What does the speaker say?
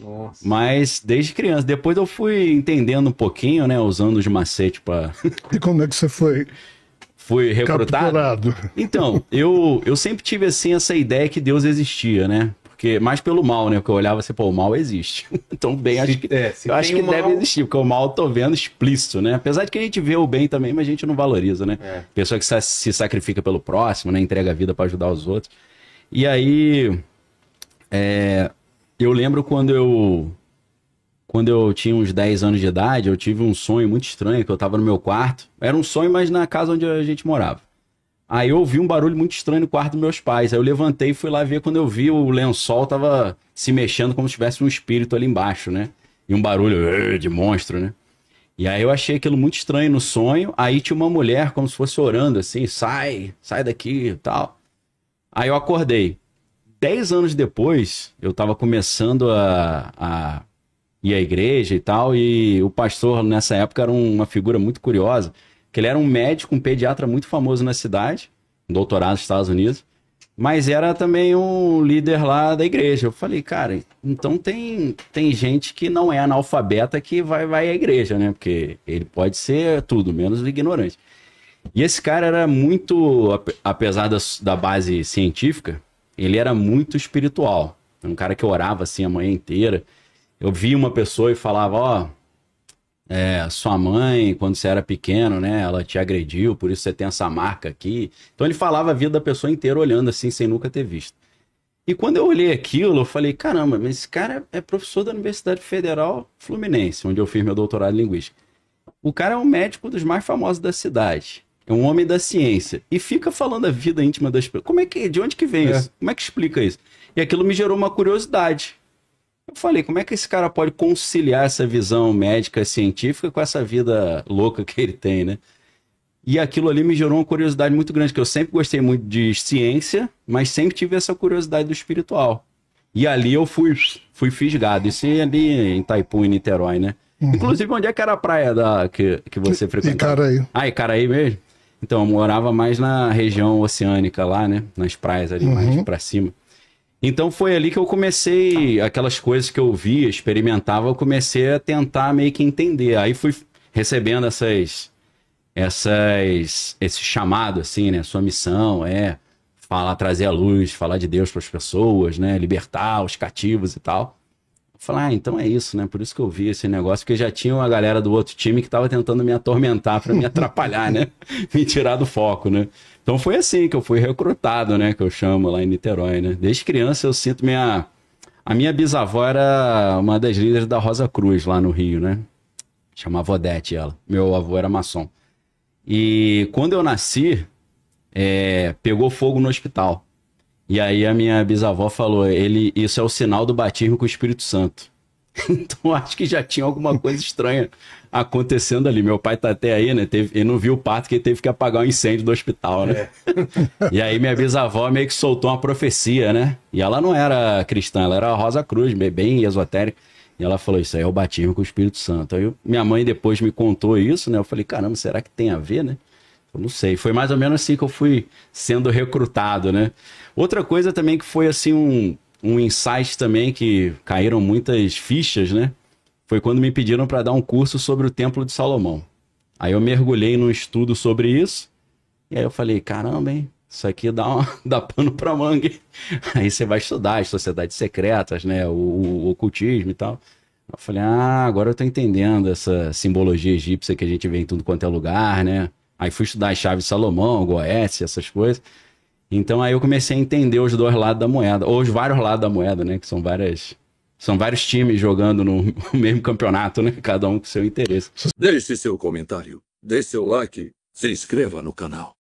Nossa. Mas desde criança. Depois eu fui entendendo um pouquinho, né? Usando os macetes para... E como é que você foi Fui recrutado. capturado? Então, eu sempre tive, assim, essa ideia que Deus existia, né? Porque, mais pelo mal, né? Porque eu olhava assim, pô, o mal existe. Então, bem, acho que, se eu acho tem que o deve mal- existir, porque o mal eu tô vendo explícito, né? Apesar de que a gente vê o bem também, mas a gente não valoriza, né? É. Pessoa que se sacrifica pelo próximo, né? Entrega a vida para ajudar os outros. E aí, eu lembro quando eu tinha uns 10 anos de idade, eu tive um sonho muito estranho, que eu tava no meu quarto. Era um sonho, mas na casa onde a gente morava. Aí eu ouvi um barulho muito estranho no quarto dos meus pais. Aí eu levantei e fui lá ver. Quando eu vi, o lençol tava se mexendo como se tivesse um espírito ali embaixo, né? E um barulho de monstro, né? E aí eu achei aquilo muito estranho no sonho. Aí tinha uma mulher como se fosse orando assim, sai daqui e tal. Aí eu acordei. 10 anos depois, eu tava começando a ir à igreja e tal, e o pastor nessa época era uma figura muito curiosa, que ele era um médico, um pediatra muito famoso na cidade, um doutorado nos Estados Unidos, mas era também um líder lá da igreja. Eu falei, cara, então tem gente que não é analfabeta que vai à igreja, né? Porque ele pode ser tudo, menos ignorante. E esse cara era muito, apesar da base científica, ele era muito espiritual. Um cara que orava assim a manhã inteira. Eu via uma pessoa e falava, ó, sua mãe, quando você era pequeno, né, ela te agrediu, por isso você tem essa marca aqui. Então ele falava a vida da pessoa inteira olhando assim, sem nunca ter visto. E quando eu olhei aquilo, eu falei, caramba, mas esse cara é professor da Universidade Federal Fluminense, onde eu fiz meu doutorado em Linguística. O cara é um médico dos mais famosos da cidade. É um homem da ciência. E fica falando a vida íntima das pessoas. De onde que vem isso? Como é que explica isso? E aquilo me gerou uma curiosidade. Eu falei, como é que esse cara pode conciliar essa visão médica científica com essa vida louca que ele tem, né? E aquilo ali me gerou uma curiosidade muito grande, que eu sempre gostei muito de ciência, mas sempre tive essa curiosidade do espiritual. E ali eu fui fisgado. Isso ali em Itaipu, em Niterói, né? Inclusive, onde é que era a praia que você frequentava? Icaraí. Ah, Icaraí mesmo? Então, eu morava mais na região oceânica lá, né? Nas praias ali, mais pra cima. Então foi ali que eu comecei, aquelas coisas que eu via, experimentava, eu comecei a tentar meio que entender. Aí fui recebendo esse chamado, assim, né? Sua missão é trazer a luz, falar de Deus para as pessoas, né? Libertar os cativos e tal. Eu falei, então é isso, né? Por isso que eu vi esse negócio, porque já tinha uma galera do outro time que tava tentando me atormentar para me atrapalhar, né? Me tirar do foco, né? Então foi assim que eu fui recrutado, né? Que eu chamo lá em Niterói, né? Desde criança eu sinto a minha bisavó era uma das líderes da Rosa Cruz lá no Rio, né? Chamava Odete ela. Meu avô era maçom. E quando eu nasci, pegou fogo no hospital. E aí a minha bisavó falou, isso é o sinal do batismo com o Espírito Santo. Então acho que já tinha alguma coisa estranha acontecendo ali. Meu pai tá até aí, né? Ele não viu o parto, que ele teve que apagar o incêndio do hospital, né? E aí minha bisavó meio que soltou uma profecia, né? E ela não era cristã, ela era Rosa Cruz, bem esotérica. E ela falou, isso aí é o batismo com o Espírito Santo. Aí minha mãe depois me contou isso, né? Eu falei, caramba, será que tem a ver, né? Eu não sei. Foi mais ou menos assim que eu fui sendo recrutado, né? Outra coisa também que foi assim um insight também, que caíram muitas fichas, né? Foi quando me pediram para dar um curso sobre o Templo de Salomão. Aí eu mergulhei num estudo sobre isso. E aí eu falei, caramba, hein? Isso aqui dá pano pra manga. Aí você vai estudar as sociedades secretas, né? O ocultismo e tal. Eu falei, agora eu tô entendendo essa simbologia egípcia que a gente vê em tudo quanto é lugar, né? Aí fui estudar as chaves de Salomão, Goécia, essas coisas. Então aí eu comecei a entender os dois lados da moeda, ou os vários lados da moeda, né? Que são vários times jogando no mesmo campeonato, né? Cada um com seu interesse. Deixe seu comentário, dê seu like, se inscreva no canal.